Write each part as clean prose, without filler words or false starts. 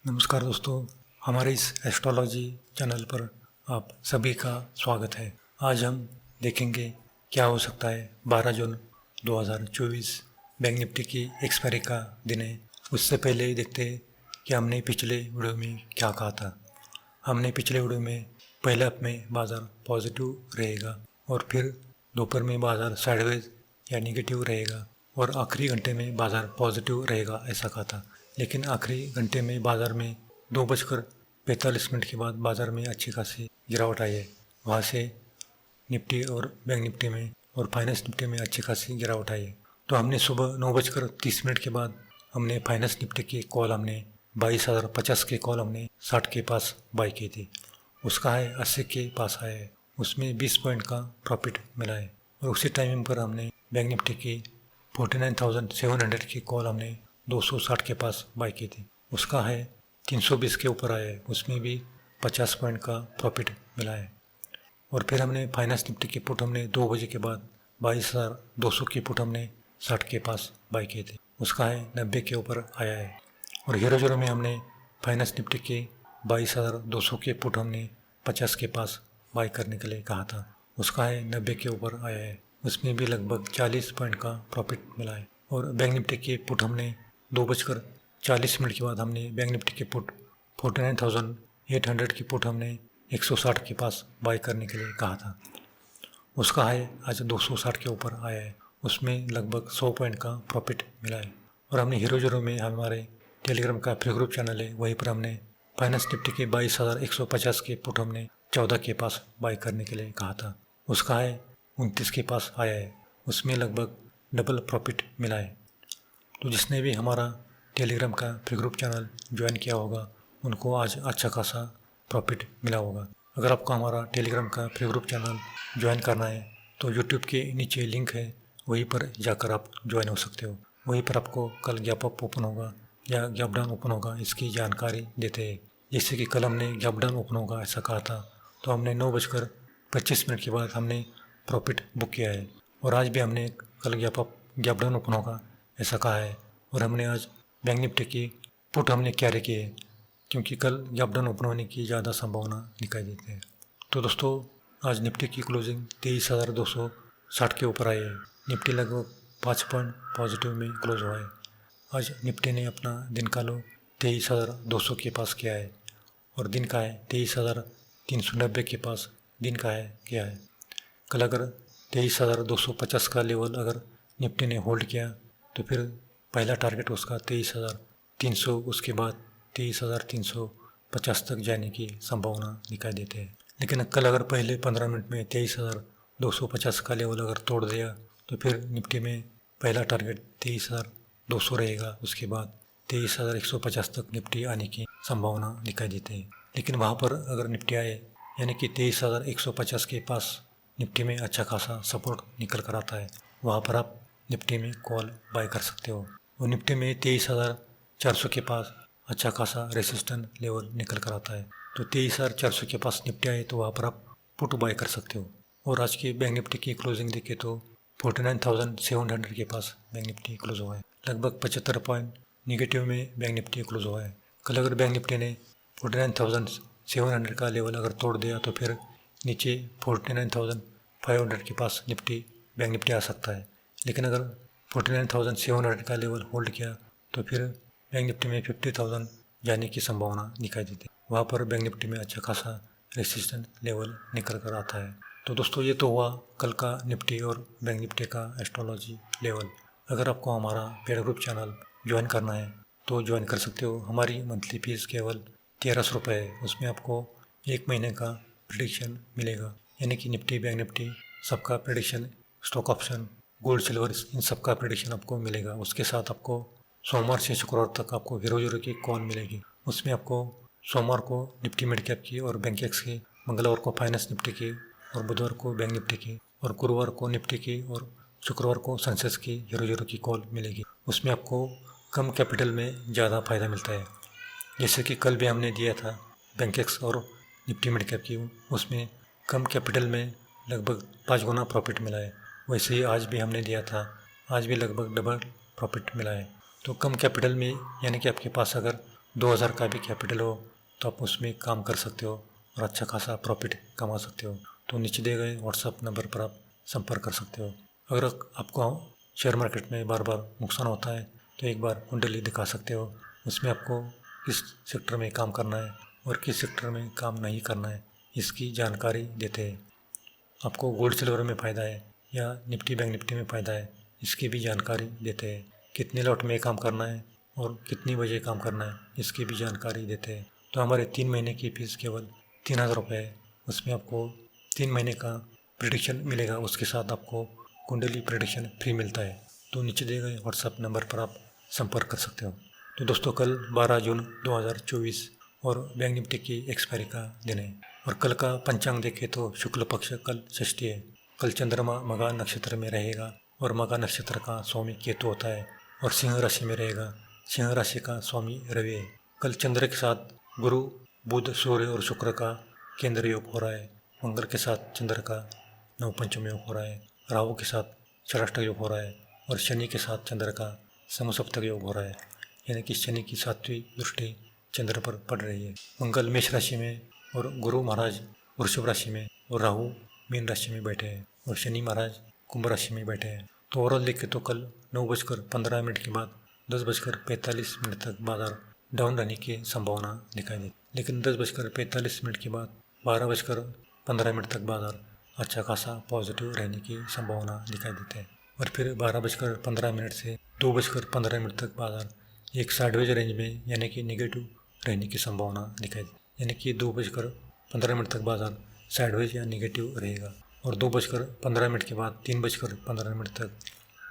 नमस्कार दोस्तों, हमारे इस एस्ट्रोलॉजी चैनल पर आप सभी का स्वागत है। आज हम देखेंगे क्या हो सकता है 12 जून 2024 बैंक निफ्टी की एक्सपायरी का दिन है। उससे पहले देखते हैं कि हमने पिछले वीडियो में क्या कहा था। हमने पिछले वीडियो में पहले हफ्ते में बाज़ार पॉजिटिव रहेगा और फिर दोपहर में बाज़ार साइडवेज या निगेटिव रहेगा और आखिरी घंटे में बाज़ार पॉजिटिव रहेगा ऐसा कहा था। लेकिन आखिरी घंटे में बाज़ार में 2:45 के बाद बाज़ार में अच्छी खासी गिरावट आई है। वहाँ से निफ्टी और बैंक निफ्टी में और फाइनेंस निफ्टी में अच्छी खासी गिरावट आई है। तो हमने सुबह 9:30 के बाद हमने फाइनेंस निफ्टी की कॉल हमने 22,050 के कॉल हमने 60 के पास बाई की थी। उसका है 80 के पास आया है, उसमें 20 पॉइंट का प्रॉफिट मिला है। और उसी टाइमिंग पर हमने बैंक निफ्टी की 49,700 की कॉल हमने 260 के पास बाई की थी। उसका है 320 के ऊपर आया है, उसमें भी 50 पॉइंट का प्रॉफिट मिला है। और फिर हमने फाइनेंस निफ्टी की पुट हमने 2 बजे के बाद 22,200 की पुट हमने 60 के पास बाई की थी। उसका है 90 के ऊपर आया है। और हीरो जीरो में हमने फाइनेंस निफ्टी की 22,200 के पुट हमने 50 के पास बाई करने के लिए कहा था। उसका है 90 के ऊपर आया है, उसमें भी लगभग 40 पॉइंट का प्रॉफिट मिला है। और बैंक निफ्टी की पुट हमने 2:40 के बाद हमने बैंक निफ्टी की पुट 49,800 की पुट हमने 160 के पास बाई करने के लिए कहा था। उसका है आज 260 के ऊपर आया है, उसमें लगभग 100 पॉइंट का प्रॉफिट मिला है। और हमने हीरो जीरो में हमारे टेलीग्राम का फ्री ग्रुप चैनल है, वहीं पर हमने फाइनेंस निफ्टी के 22,150 के पुट हमने 14 के पास बाई करने के लिए कहा था। उसका है 29 के पास आया है, उसमें लगभग डबल प्रॉफिट मिला है। तो जिसने भी हमारा टेलीग्राम का फ्री ग्रुप चैनल ज्वाइन किया होगा उनको आज अच्छा खासा प्रॉफिट मिला होगा। अगर आपको हमारा टेलीग्राम का फ्री ग्रुप चैनल ज्वाइन करना है तो यूट्यूब के नीचे लिंक है, वहीं पर जाकर आप ज्वाइन हो सकते हो। वहीं पर आपको कल गैप अप ओपन होगा या गैप डाउन ओपन होगा इसकी जानकारी देते हैं। जैसे कि कल हमने गैप डाउन ओपन होगा ऐसा कहा था, तो हमने 9:25 के बाद हमने प्रॉफिट बुक किया है। और आज भी हमने कल गैप डाउन ओपन होगा ऐसा कहा है। और हमने आज बैंक निफ्टी की पुट हमने कैरी की है, क्योंकि कल गैप डाउन ओपन होने की ज़्यादा संभावना दिखाई देती है। तो दोस्तों, आज निफ्टी की क्लोजिंग 23,260 के ऊपर आई है। निफ्टी लगभग 5 पॉइंट पॉजिटिव में क्लोज हुआ है। आज निफ्टी ने अपना दिन का लो 23,200 के पास किया है और दिन का है 23,390 के पास दिन का है किया है। कल अगर 23,250 का लेवल अगर निफ्टी ने होल्ड किया तो फिर पहला टारगेट उसका 23,300, उसके बाद 23,350 तक जाने की संभावना दिखाई देती है। लेकिन कल अगर पहले 15 मिनट में 23,250 का लेवल अगर तोड़ दिया तो फिर निफ्टी में पहला टारगेट 23,200 रहेगा, उसके बाद 23,150 तक निफ्टी आने की संभावना दिखाई देती है। लेकिन वहाँ पर अगर निफ्टी आए यानी कि 23,150 के पास निफ्टी में अच्छा खासा सपोर्ट निकल कर आता है, वहाँ पर आप निफ्टी में कॉल बाय कर सकते हो। और निफ्टी में 23,400 के पास अच्छा खासा रेसिस्टेंट लेवल निकल कर आता है, तो 23,400 के पास निफ्टी आए तो वहाँ पर आप पुट बाय कर सकते हो। और आज की बैंक निफ्टी की क्लोजिंग देखें तो 49,700 के पास बैंक निफ्टी क्लोज हुआ है। लगभग 75 पॉइंट निगेटिव में बैंक निफ्टी क्लोज हुआ है। कल अगर बैंक निफ्टी ने 49,700 का लेवल अगर तोड़ दिया तो फिर नीचे 49,500 के पास बैंक निफ्टी आ सकता है। लेकिन अगर 49,700 का लेवल होल्ड किया तो फिर बैंक निफ्टी में 50,000 जाने की संभावना दिखाई देती है। वहाँ पर बैंक निफ्टी में अच्छा खासा रेसिस्टेंट लेवल निकल कर आता है। तो दोस्तों, ये तो हुआ कल का निफ्टी और बैंक निफ्टी का एस्ट्रोलॉजी लेवल। अगर आपको हमारा पेड ग्रुप चैनल ज्वाइन करना है तो ज्वाइन कर सकते हो। हमारी मंथली फीस केवल 1300 रुपये है। उसमें आपको 1 महीने का प्रेडिक्शन मिलेगा, यानी कि निफ्टी बैंक निफ्टी सबका prediction, stock option, gold silver, इन सब का प्रेडिक्शन आपको मिलेगा। उसके साथ आपको सोमवार से शुक्रवार तक आपको हीरो जीरो की कॉल मिलेगी। उसमें आपको सोमवार को निफ्टी मिड कैप की और बैंक एक्स की, मंगलवार को फाइनेंस निफ्टी की और बुधवार को बैंक निफ्टी की और गुरुवार को निफ्टी की और शुक्रवार को सेंसेक्स की हीरो जीरो की कॉल मिलेगी। उसमें आपको कम कैपिटल में ज़्यादा फ़ायदा मिलता है। जैसे कि कल भी हमने दिया था बैंक एक्स और निफ्टी मिड कैप की, उसमें कम कैपिटल में लगभग 5 गुना प्रॉफिट मिला है। वैसे ही आज भी हमने दिया था, आज भी लगभग डबल प्रॉफिट मिला है। तो कम कैपिटल में यानी कि आपके पास अगर 2000 का भी कैपिटल हो तो आप उसमें काम कर सकते हो और अच्छा खासा प्रॉफिट कमा सकते हो। तो नीचे दिए गए व्हाट्सएप नंबर पर आप संपर्क कर सकते हो। अगर आपको शेयर मार्केट में बार बार नुकसान होता है तो एक बार कुंडली दिखा सकते हो। उसमें आपको किस सेक्टर में काम करना है और किस सेक्टर में काम नहीं करना है इसकी जानकारी देते हैं। आपको गोल्ड सिल्वर में फ़ायदा है या निफ्टी बैंक निफ्टी में फ़ायदा है इसकी भी जानकारी देते हैं। कितने लॉट में काम करना है और कितनी बजे काम करना है इसकी भी जानकारी देते हैं। तो हमारे 3 महीने की फ़ीस केवल 3000 रुपये है। उसमें आपको 3 महीने का प्रेडिक्शन मिलेगा, उसके साथ आपको कुंडली प्रेडिक्शन फ्री मिलता है। तो नीचे दिए गए व्हाट्सएप नंबर पर आप संपर्क कर सकते हो। तो दोस्तों कल 12 जून 2024 और बैंक निफ्टी की एक्सपायरी का दिन है और कल का पंचांग देखें तो शुक्ल पक्ष कल षष्ठी है। कल चंद्रमा मघा नक्षत्र में रहेगा और मघा नक्षत्र का स्वामी केतु होता है और सिंह राशि में रहेगा। सिंह राशि का स्वामी रवि है। कल चंद्र के साथ गुरु बुध सूर्य और शुक्र का केंद्र योग हो रहा है। मंगल के साथ चंद्र का नवपंचम योग हो रहा है। राहु के साथ षष्ठ योग हो रहा है और शनि के साथ चंद्र का समसप्तक योग हो रहा है, यानी कि शनि की 7वीं दृष्टि चंद्र पर पड़ रही है। मंगल मेष राशि में और गुरु महाराज वृषभ राशि में और राहु मीन राशि में बैठे हैं और शनि महाराज कुंभ राशि में बैठे हैं। तो ओवरऑल देखें तो कल 9:15 के बाद 10:45 तक बाजार डाउन रहने की संभावना दिखाई दी, लेकिन 10:45 के बाद 12:15 तक बाजार अच्छा खासा पॉजिटिव रहने की संभावना दिखाई देते हैं और फिर 12:15 से 2:15 तक बाजार एक साइडवेज रेंज में यानी कि नेगेटिव रहने की संभावना दिखाई दी, यानी कि 2:15 तक बाजार साइडवेज या नेगेटिव रहेगा और 2:15 के बाद 3:15 तक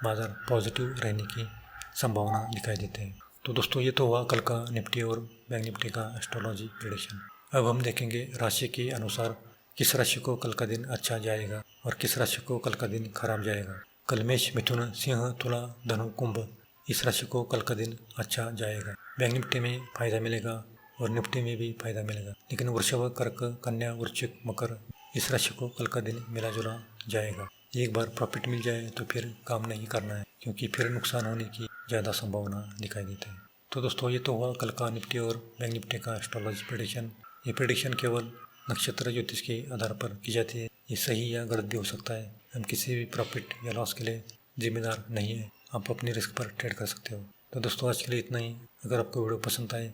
बाजार पॉजिटिव रहने की संभावना दिखाई देते हैं। तो दोस्तों ये तो हुआ कल का निफ्टी और बैंक निफ्टी का एस्ट्रोलॉजी प्रेडिक्शन। अब हम देखेंगे राशि के अनुसार किस राशि को कल का दिन अच्छा जाएगा और किस राशि को कल का दिन खराब जाएगा। कल मेष मिथुन सिंह तुला धनु कुंभ इस राशि को कल का दिन अच्छा जाएगा। बैंक निफ्टी में फ़ायदा मिलेगा और निफ्टी में भी फ़ायदा मिलेगा, लेकिन वृषभ कर्क कन्या वृश्चिक मकर इस राशि को कल का दिन मिला जुला जाएगा। एक बार प्रॉफिट मिल जाए तो फिर काम नहीं करना है, क्योंकि फिर नुकसान होने की ज़्यादा संभावना दिखाई देती है। तो दोस्तों ये तो हुआ कल का निफ्टी और बैंक निफ्टी का एस्ट्रोलॉजी प्रेडिक्शन। ये प्रेडिक्शन केवल नक्षत्र ज्योतिष के आधार पर की जाती है। ये सही या गलत भी हो सकता है। हम किसी भी प्रॉफिट या लॉस के लिए जिम्मेदार नहीं है। आप अपनी रिस्क पर ट्रेड कर सकते हो। तो दोस्तों आज के लिए इतना ही। अगर आपको वीडियो पसंद आए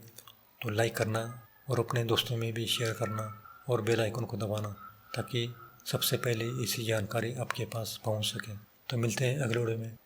तो लाइक करना और अपने दोस्तों में भी शेयर करना और बेल आइकन को दबाना, ताकि सबसे पहले इसी जानकारी आपके पास पहुंच सके। तो मिलते हैं अगले वीडियो में।